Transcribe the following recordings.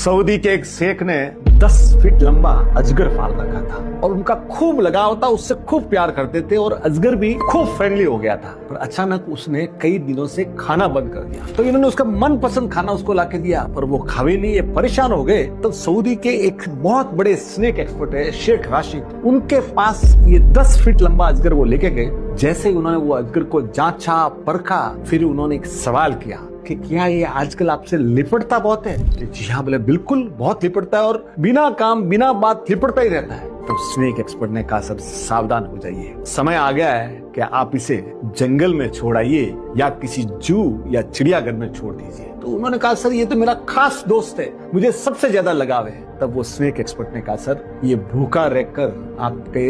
Saudi के एक शेख ने 10 फीट लंबा अजगर पाल रखा था और उनका खूब लगाव था, उससे खूब प्यार करते थे और अजगर भी खूब फ्रेंडली हो गया था। पर अचानक उसने कई दिनों से खाना बंद कर दिया, तो इन्होंने उसका मनपसंद खाना उसको लाके दिया, पर वो खावे नहीं। ये परेशान हो गए। तो सऊदी के एक बहुत बड़े स्नेक एक्सपर्ट है शेख राशिद, उनके पास ये 10 फीट लंबा अजगर वो लेके गए। जैसे ही उन्होंने वो अजगर को जांचा परखा, फिर उन्होंने एक सवाल किया कि क्या ये आजकल आपसे लिपटता बहुत है? जी हाँ बोले, बिल्कुल बहुत लिपटता है और बिना काम बिना बात लिपटता ही रहता है। तो स्नेक एक्सपर्ट ने कहा, सब सावधान हो जाइए, समय आ गया है कि आप इसे जंगल में छोड़ आइए या किसी जू या चिड़ियाघर में छोड़ दीजिए। तो उन्होंने कहा, सर ये तो मेरा खास दोस्त है, मुझे सबसे ज्यादा लगाव है। तब वो स्नेक एक्सपर्ट ने कहा, सर ये भूखा रहकर आपके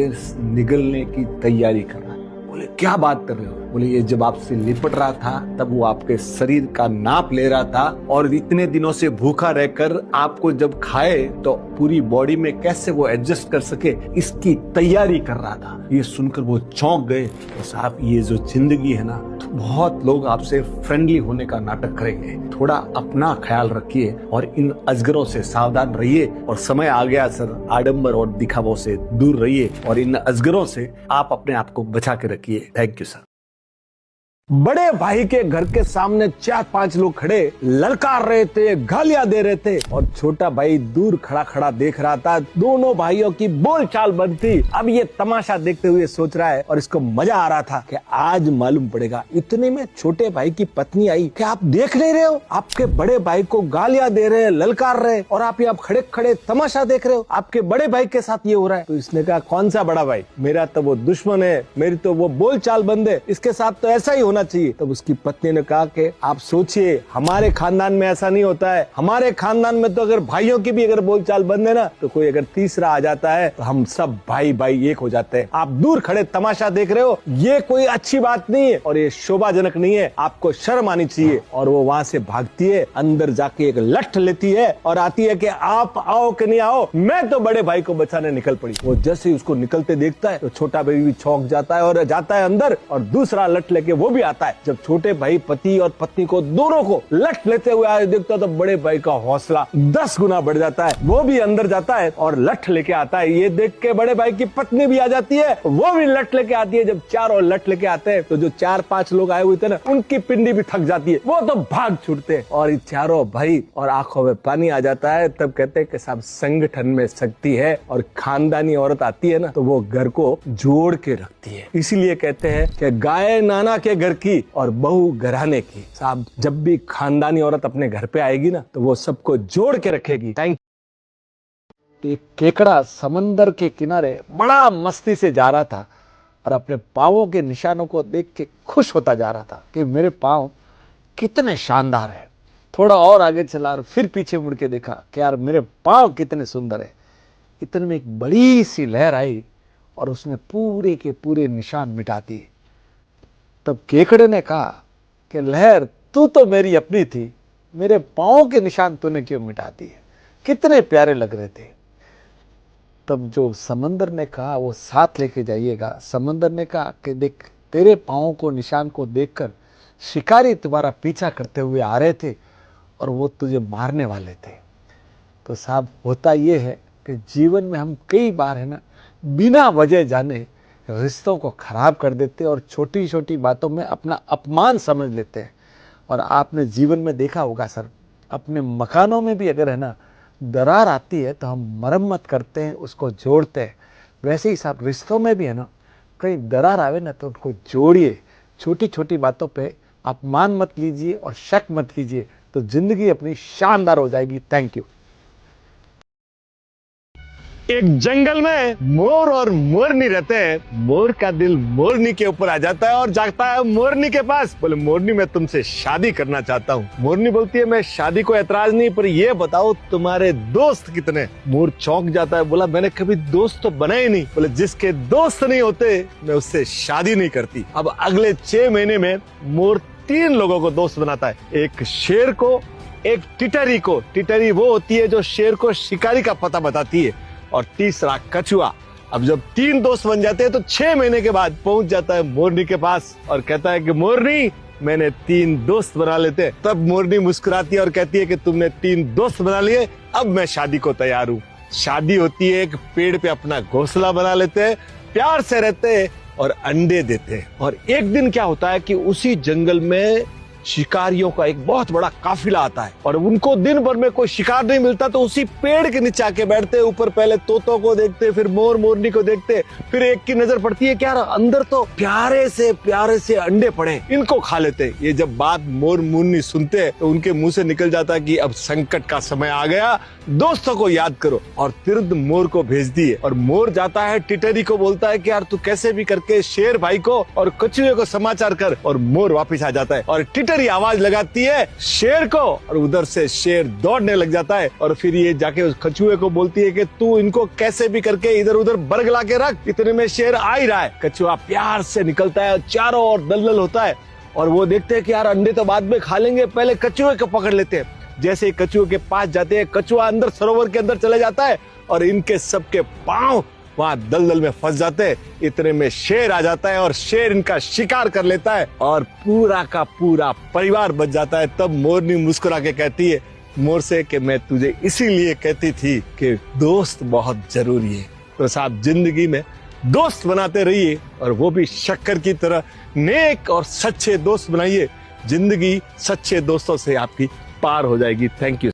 निगलने की तैयारी कर रहा है। बोले क्या बात कर रहे हो? बोले ये जब आपसे लिपट रहा था तब वो आपके शरीर का नाप ले रहा था और इतने दिनों से भूखा रहकर आपको जब खाए तो पूरी बॉडी में कैसे वो एडजस्ट कर सके इसकी तैयारी कर रहा था। ये सुनकर वो चौंक गए। तो साहब ये जो जिंदगी है ना, तो बहुत लोग आपसे फ्रेंडली होने का नाटक करेंगे, थोड़ा अपना ख्याल रखिए और इन अजगरों से सावधान रहिए। और समय आ गया सर, आडंबर और दिखावों से दूर रहिए और इन अजगरों से आप अपने आप को बचा के रखिए। Thank you sir. बड़े भाई के घर के सामने 4-5 लोग खड़े ललकार रहे थे, गालियां दे रहे थे और छोटा भाई दूर खड़ा खड़ा देख रहा था। दोनों भाइयों की बोलचाल बंद थी। अब ये तमाशा देखते हुए सोच रहा है और इसको मजा आ रहा था कि आज मालूम पड़ेगा। इतने में छोटे भाई की पत्नी आई। क्या आप देख नहीं रहे हो? आपके बड़े भाई को गालियां दे रहे, ललकार रहे और आप यहाँ खड़े खड़े तमाशा देख रहे हो। आपके बड़े भाई के साथ ये हो रहा है। तो इसने कहा, कौन सा बड़ा भाई? मेरा तो वो दुश्मन है, मेरी तो वो बोलचाल बंद है, इसके साथ तो ऐसा ही होना चाहिए। तब उसकी पत्नी ने कहा कि आप सोचिए, हमारे खानदान में ऐसा नहीं होता है। हमारे खानदान में तो अगर भाइयों की भी अगर बोलचाल बंद है ना, तो कोई अगर तीसरा आ जाता है तो हम सब भाई भाई एक हो जाते हैं। आप दूर खड़े तमाशा देख रहे हो, ये कोई अच्छी बात नहीं है और ये शोभाजनक नहीं है, आपको शर्म आनी चाहिए। और वो वहाँ से भागती है, अंदर जाके एक लठ लेती है और आती है कि आप आओ कि नहीं आओ, मैं तो बड़े भाई को बचाने निकल पड़ी। वो जैसे ही उसको निकलते देखता है तो छोटा भाई भी चौंक जाता है और जाता है अंदर और दूसरा लठ लेके वो भी आता है। जब छोटे भाई पति और पत्नी को दोनों को लठ लेते हुए आए देखता तो बड़े भाई का हौसला 10 गुना बढ़ जाता है। वो भी अंदर जाता है और लठ लेके आता है। ये देख के बड़े भाई की पत्नी भी आ जाती है, वो भी लठ लेके आती है। जब चारों लठ लेके आते हैं तो जो 4-5 लोग आए हुए थे ना, उनकी पिंडी भी थक जाती है, वो तो भाग छूटते हैं और चारों भाई और आंखों में पानी आ जाता है। तब कहते हैं कि साहब संगठन में शक्ति है और खानदानी औरत आती है ना तो वो घर को जोड़ के रखती है। इसीलिए कहते हैं कि गाय नाना के घर की और बहू घराने की। साहब जब भी खानदानी औरत अपने घर पे आएगी ना तो वो सबको जोड़ के रखेगी। Thank you. एक केकड़ा समंदर के किनारे बड़ा मस्ती से जा रहा था और अपने पांवों के निशानों को देख के खुश होता जा रहा था कि मेरे पांव कितने शानदार है। थोड़ा और आगे चला और फिर पीछे मुड़ के देखा कि यार मेरे पांव कितने सुंदर है। इतने में एक बड़ी सी लहर आई और उसने पूरे के पूरे निशान मिटा दिए। तब केकड़े ने कहा कि लहर, तू तो मेरी अपनी थी, मेरे पांव के निशान तूने क्यों मिटा दिए? कितने प्यारे लग रहे थे। तब जो समंदर ने कहा वो साथ लेके जाइएगा। समंदर ने कहा कि देख, तेरे पांव को निशान को देखकर शिकारी तुम्हारा पीछा करते हुए आ रहे थे और वो तुझे मारने वाले थे। तो साहब होता ये है कि जीवन में हम कई बार है ना, बिना वजह जाने रिश्तों को खराब कर देते और छोटी छोटी बातों में अपना अपमान समझ लेते हैं। और आपने जीवन में देखा होगा सर, अपने मकानों में भी अगर है ना दरार आती है तो हम मरम्मत करते हैं, उसको जोड़ते हैं। वैसे ही साहब रिश्तों में भी है ना, कहीं दरार आवे ना तो उनको जोड़िए। छोटी छोटी बातों पे अपमान मत लीजिए और शक मत कीजिए, तो जिंदगी अपनी शानदार हो जाएगी। Thank you. एक जंगल में मोर और मोरनी रहते हैं। मोर का दिल मोरनी के ऊपर आ जाता है और जागता है मोरनी के पास। बोले, मोरनी मैं तुमसे शादी करना चाहता हूँ। मोरनी बोलती है, मैं शादी को ऐतराज नहीं, पर ये बताओ तुम्हारे दोस्त कितने? मोर चौंक जाता है, बोला मैंने कभी दोस्त तो बनाए नहीं। बोले, जिसके दोस्त नहीं होते मैं उससे शादी नहीं करती। अब अगले 6 महीने में मोर 3 लोगों को दोस्त बनाता है। एक शेर को, एक टिटरी को। टिटरी वो होती है जो शेर को शिकारी का पता बताती है, और तीसरा कछुआ। अब जब 3 दोस्त बन जाते हैं तो 6 महीने के बाद पहुंच जाता है मोरनी के पास और कहता है कि मोरनी, मैंने 3 दोस्त बना लेते। तब मोरनी मुस्कुराती है और कहती है कि तुमने 3 दोस्त बना लिए, अब मैं शादी को तैयार हूँ। शादी होती है, एक पेड़ पे अपना घोंसला बना लेते हैं, प्यार से रहते हैं और अंडे देते हैं। और एक दिन क्या होता है कि उसी जंगल में शिकारियों का एक बहुत बड़ा काफिला आता है और उनको दिन भर में कोई शिकार नहीं मिलता, तो उसी पेड़ के नीचे आके बैठते हैं। ऊपर पहले तोतों को देखते, फिर मोर मोरनी को देखते, फिर एक की नजर पड़ती है कि यार अंदर तो प्यारे से अंडे पड़े, इनको खा लेते। ये जब बात मोर मोरनी सुनते तो उनके मुंह से निकल जाता कि अब संकट का समय आ गया, दोस्तों को याद करो। और तुरंत मोर को भेज दिए और मोर जाता है, टिटरी को बोलता है कि यार तू कैसे भी करके शेर भाई को और कछुए को समाचार कर। और मोर वापिस आ जाता है और टिटरी आवाज लगाती है शेर को और उधर से शेर दौड़ने लग जाता है। और फिर ये जाके उस कछुए को बोलती है कि तू इनको कैसे भी करके इधर उधर बरगला के रख, इतने में शेर आ ही रहा है। कछुआ प्यार से निकलता है और चारों ओर दलदल होता है और वो देखते हैं कि यार अंडे तो बाद में खा लेंगे, पहले कछुए को पकड़ लेते हैं। जैसे ही कछुए के पास जाते हैं, कछुआ अंदर सरोवर के अंदर चले जाता है और इनके सबके पांव वहां दलदल में फंस जाते हैं। इतने में शेर आ जाता है और शेर इनका शिकार कर लेता है और पूरा का पूरा परिवार बच जाता है। तब मोरनी मुस्कुरा के कहती है मोर से कि मैं तुझे इसीलिए कहती थी कि दोस्त बहुत जरूरी है। तो साहब जिंदगी में दोस्त बनाते रहिए और वो भी शक्कर की तरह नेक और सच्चे दोस्त बनाइए। जिंदगी सच्चे दोस्तों से आपकी पार हो जाएगी। Thank you.